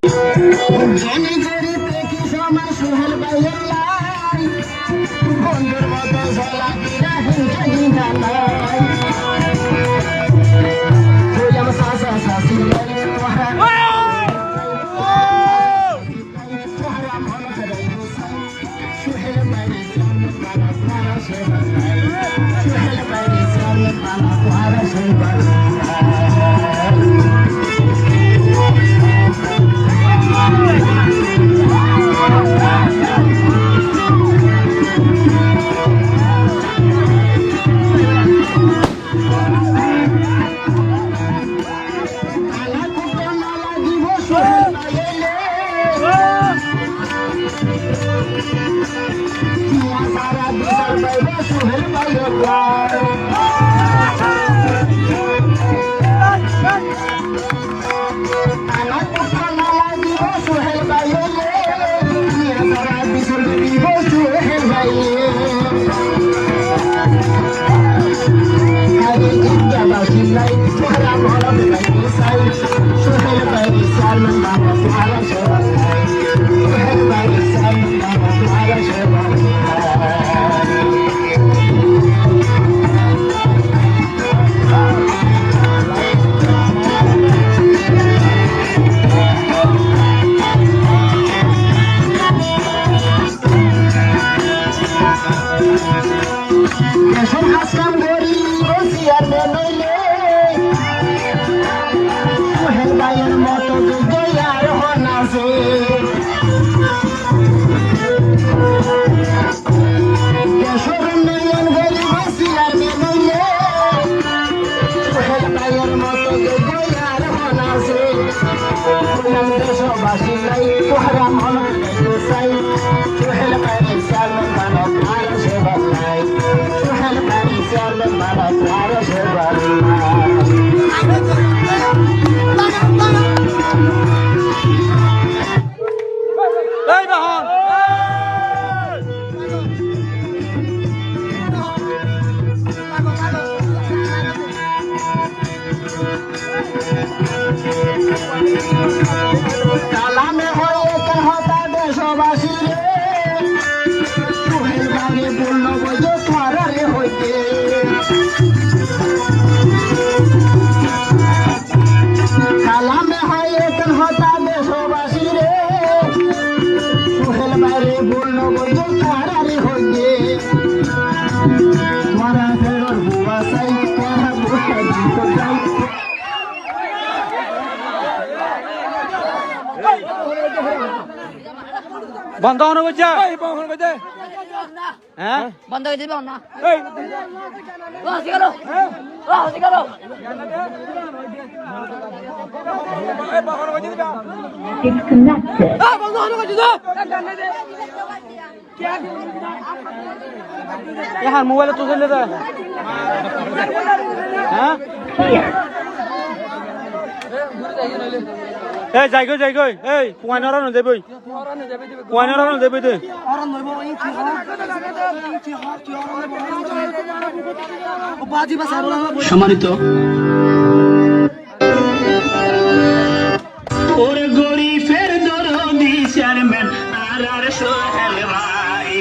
জানি গরিবে কি সময় সোহেল ভাইয়ের লাই বন্ধুর মতো ঝোলা কিনা হিংসা হিংসা নাই বললাম সাসা সাসি তোহারা মন করে সোহেল ভাইয়ের সামনে পালা তোহারা সেবা সোহেল ভাইয়ের সামনে পালা তোহারা সেবা বন্ধ হনো কইছা হ্যাঁ বন্ধ করে দিবে না এই হসি গেল হসি গেল এই বন্ধ করে দিবা disconnected বন্ধ হনো কইছা यार मोबाइल तो चल लेता है हां ए যাই গই এই পুয়াইনরা ন যাবই পুয়াইনরা ন যাবই দে অরন নইব এই বাজি বাসারলা সম্মানিত ওরে গরিবের দরদি চেয়ারম্যান আর সোহেল ভাই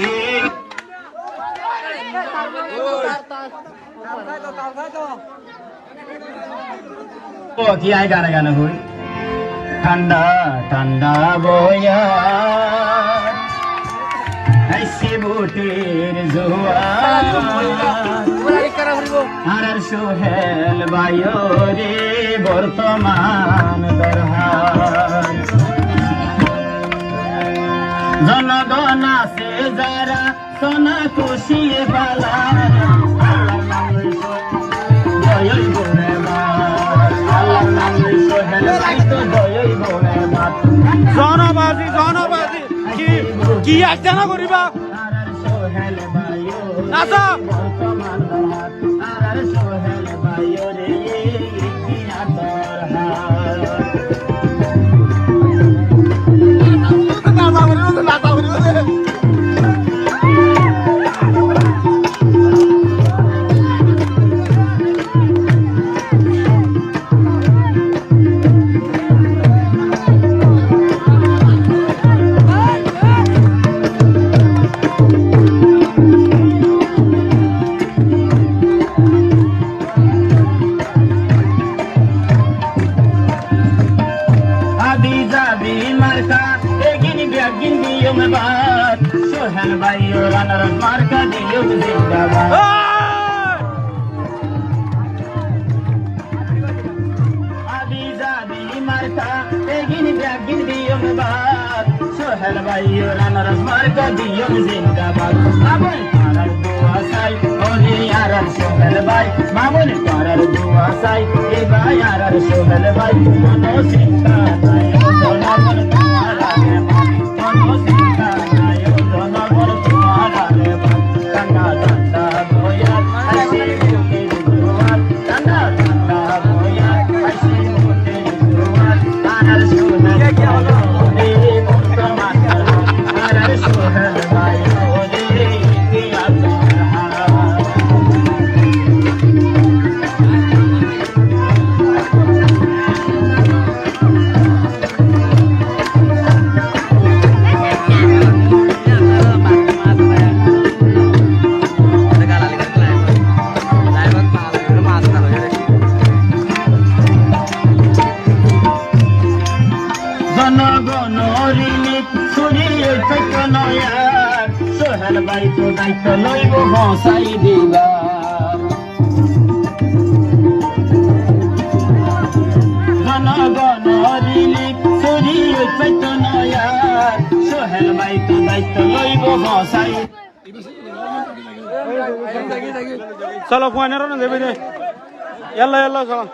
ও কি আই গানা হই ঠান্ডা ঠান্ডা বয়া ऐसे বুটের জোয়ার আর সোহেল ভাইও রে বর্তমান দরহার জনগণ আছে যারা সোনা খুশিয়ে পালা জনবাজি কি আজ্ঞা করিবা নাচা আবি যাবি মার্কা এগিন ব্যাগিন দিও বাদ সোহেল ভাই ও রানার মার্কা দিও জিন্দাবাদ আবি যাবি মার্কা এগিন ব্যাগিন দিও বাদ সোহেল ভাই ও রানার মার্কা দিও জিন্দাবাদ মামুন তারার দোয়া চাই ওরে আর সোহেল ভাই মামুন তারার দোয়া চাই এ ভাই আর সোহেল ভাই কোনো চিন্তা নাই জনগণ তোমার আগে কোনো চিন্তা নাই জনগণ তোমার আগে কান্না কান্না বয়া হাসি মুখের দুয়ার কান্না কান্না বয়া হাসি মুখের দুয়ার আর সোহেল ভাই ওরে মুক্ত মাতার আর সোহেল ভাই ওরে ইতিহাস জনগণ ঋণী ছড়িয়ে থেকে নয়ার সোহেল ভাই তো দায়িত্ব লইব হসাই দিবার জনগণ ঋণী ছড়িয়ে থেকে নয়ার সোহেল ভাই তো দায়িত্ব লইব হসাই চলো পয়নারো না দেবে দে এল্লা এল্লা চলো